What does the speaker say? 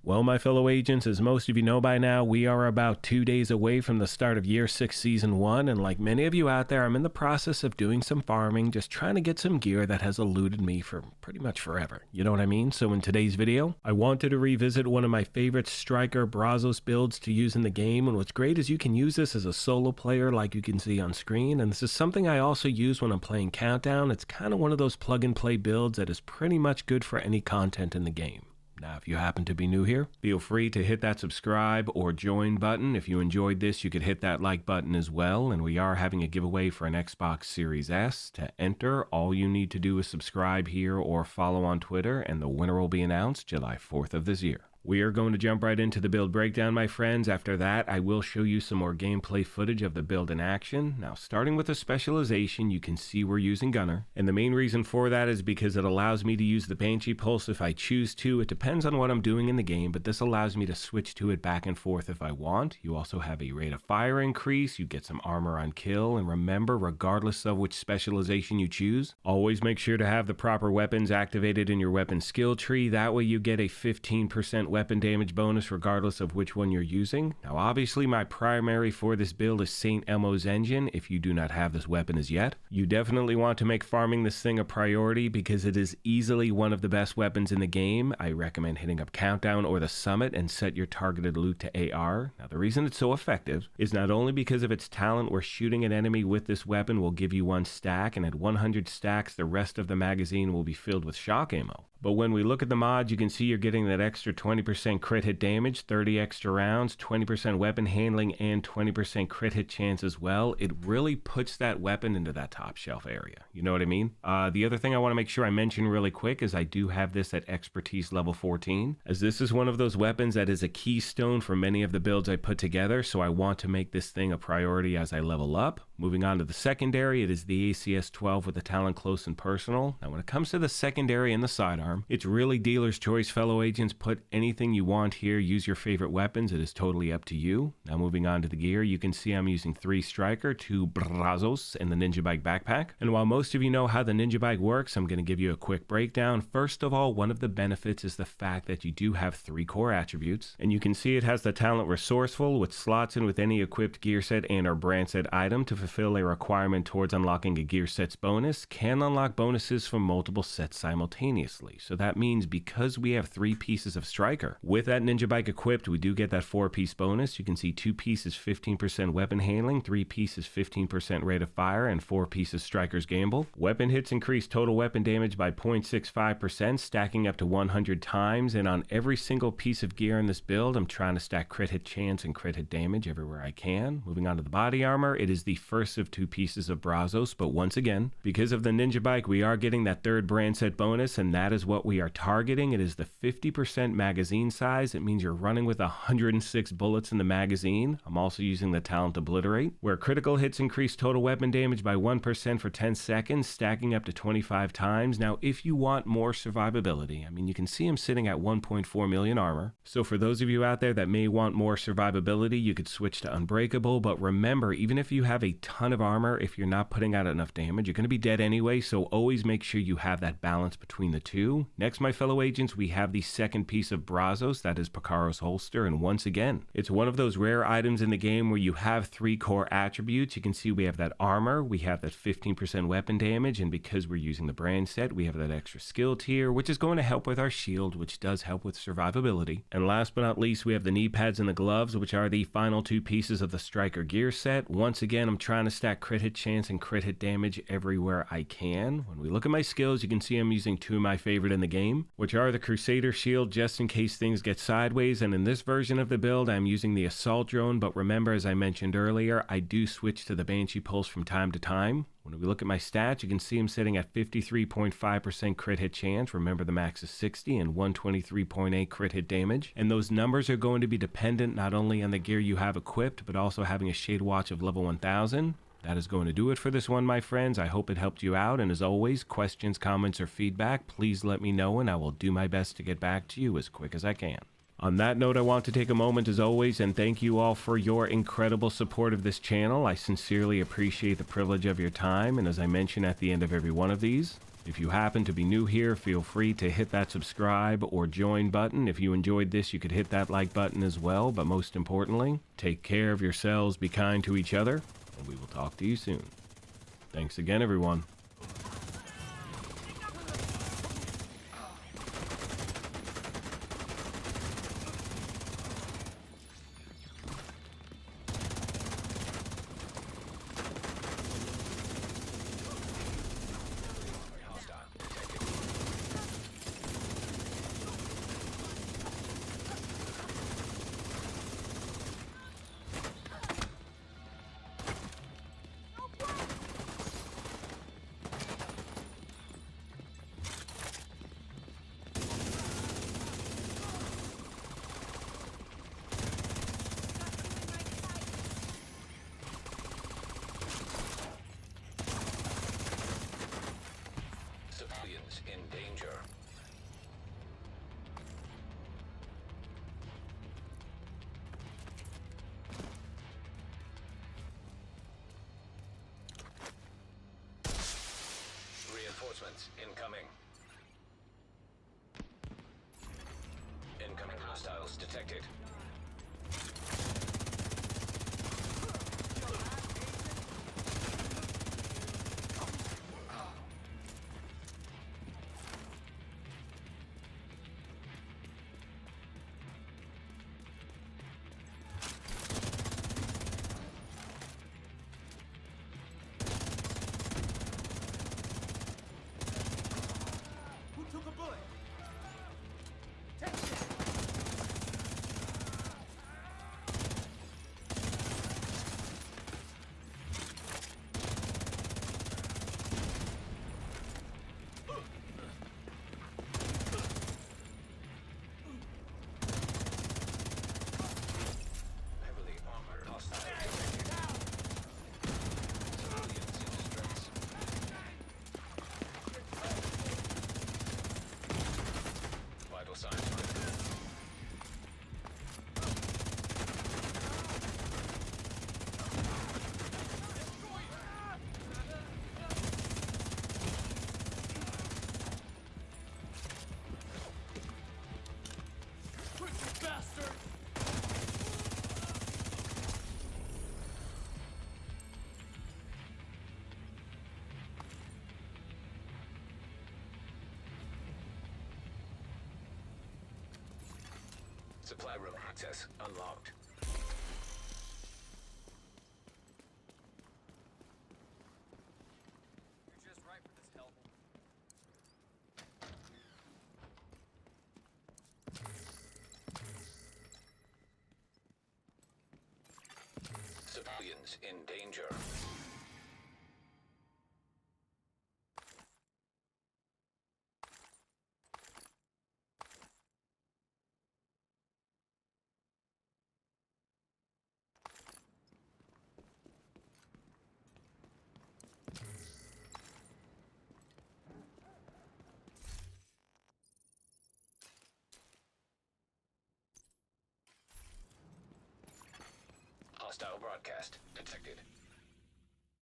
Well, my fellow agents, as most of you know by now, we are about 2 days away from the start of Year 6 Season 1, and like many of you out there, I'm in the process of doing some farming, just trying to get some gear that has eluded me for pretty much forever. You know what I mean? So in today's video, I wanted to revisit one of my favorite Striker Brazos builds to use in the game, and what's great is you can use this as a solo player like you can see on screen, and this is something I also use when I'm playing Countdown. It's kind of one of those plug-and-play builds that is pretty much good for any content in the game. Now, if you happen to be new here, feel free to hit that subscribe or join button. If you enjoyed this, you could hit that like button as well. And we are having a giveaway for an Xbox Series S. To enter, all you need to do is subscribe here or follow on Twitter, and the winner will be announced July 4th of this year. We are going to jump right into the build breakdown, my friends. After that, I will show you some more gameplay footage of the build in action. Now, starting with the specialization, you can see we're using Gunner. And the main reason for that is because it allows me to use the Banshee Pulse if I choose to. It depends on what I'm doing in the game, but this allows me to switch to it back and forth if I want. You also have a rate of fire increase, you get some armor on kill, and remember, regardless of which specialization you choose, always make sure to have the proper weapons activated in your weapon skill tree. That way you get a 15% weapon damage bonus regardless of which one you're using. Now obviously my primary for this build is St. Elmo's engine. If you do not have this weapon as yet, you definitely want to make farming this thing a priority because it is easily one of the best weapons in the game. I recommend hitting up Countdown or the Summit and set your targeted loot to AR. Now the reason it's so effective is not only because of its talent where shooting an enemy with this weapon will give you 1 stack, and at 100 stacks the rest of the magazine will be filled with shock ammo. But when we look at the mods, you can see you're getting that extra 20% crit hit damage, 30 extra rounds, 20% weapon handling, and 20% crit hit chance as well. It really puts that weapon into that top shelf area. You know what I mean? The other thing I want to make sure I mention really quick is I do have this at expertise level 14, as this is one of those weapons that is a keystone for many of the builds I put together, so I want to make this thing a priority as I level up. Moving on to the secondary, it is the ACS 12 with the talent close and personal. Now when it comes to the secondary and the sidearm, it's really dealer's choice, fellow agents. Put anything you want here, use your favorite weapons, it is totally up to you. Now moving on to the gear, you can see I'm using 3 Striker, 2 Brazos, and the Ninja Bike backpack. And while most of you know how the Ninja Bike works, I'm going to give you a quick breakdown. First of all, one of the benefits is the fact that you do have 3 core attributes, and you can see it has the talent Resourceful, which slots in with any equipped gear set and or brand set item to fulfill a requirement towards unlocking a gear set's bonus. Can unlock bonuses from multiple sets simultaneously. So that means because we have 3 pieces of Striker, with that Ninja Bike equipped, we do get that 4-piece bonus. You can see 2 pieces 15% weapon handling, 3 pieces 15% rate of fire, and 4 pieces Striker's Gamble. Weapon hits increase total weapon damage by 0.65%, stacking up to 100 times, and on every single piece of gear in this build, I'm trying to stack crit hit chance and crit hit damage everywhere I can. Moving on to the body armor, it is the first of 2 pieces of Brazos, but once again, because of the Ninja Bike, we are getting that 3rd brand set bonus, and that is what we are targeting. It is the 50% magazine size. It means you're running with 106 bullets in the magazine. I'm also using the talent Obliterate, where critical hits increase total weapon damage by 1% for 10 seconds, stacking up to 25 times. Now, if you want more survivability, I mean, you can see I'm sitting at 1.4 million armor. So for those of you out there that may want more survivability, you could switch to Unbreakable. But remember, even if you have a ton of armor, if you're not putting out enough damage, you're going to be dead anyway. So always make sure you have that balance between the two. Next, my fellow agents, we have the 2nd piece of Brazos, that is Picaro's holster, and once again, it's one of those rare items in the game where you have 3 core attributes. You can see we have that armor, we have that 15% weapon damage, and because we're using the brand set, we have that extra skill tier, which is going to help with our shield, which does help with survivability. And last but not least, we have the knee pads and the gloves, which are the final 2 pieces of the Striker gear set. Once again, I'm trying to stack crit hit chance and crit hit damage everywhere I can. When we look at my skills, you can see I'm using 2 of my favorite in the game, which are the Crusader shield just in case things get sideways, and in this version of the build I'm using the assault drone, but remember, as I mentioned earlier, I do switch to the Banshee Pulse from time to time. When we look at my stats, you can see I'm sitting at 53.5% crit hit chance. Remember, the max is 60, and 123.8 crit hit damage. And those numbers are going to be dependent not only on the gear you have equipped, but also having a Shade Watch of level 1000. That is going to do it for this one, my friends. I hope it helped you out, and as always, questions, comments, or feedback, please let me know, and I will do my best to get back to you as quick as I can. On that note, I want to take a moment as always and thank you all for your incredible support of this channel. I sincerely appreciate the privilege of your time, and as I mention at the end of every one of these, If you happen to be new here, feel free to hit that subscribe or join button. If you enjoyed this, you could hit that like button as well. But most importantly, take care of yourselves, be kind to each other, and we will talk to you soon. Thanks again, everyone. Civilians in danger. Reinforcements incoming. Incoming hostiles detected. Supply room access unlocked. You're just right for this helmet. Civilians in danger. Hostile broadcast detected.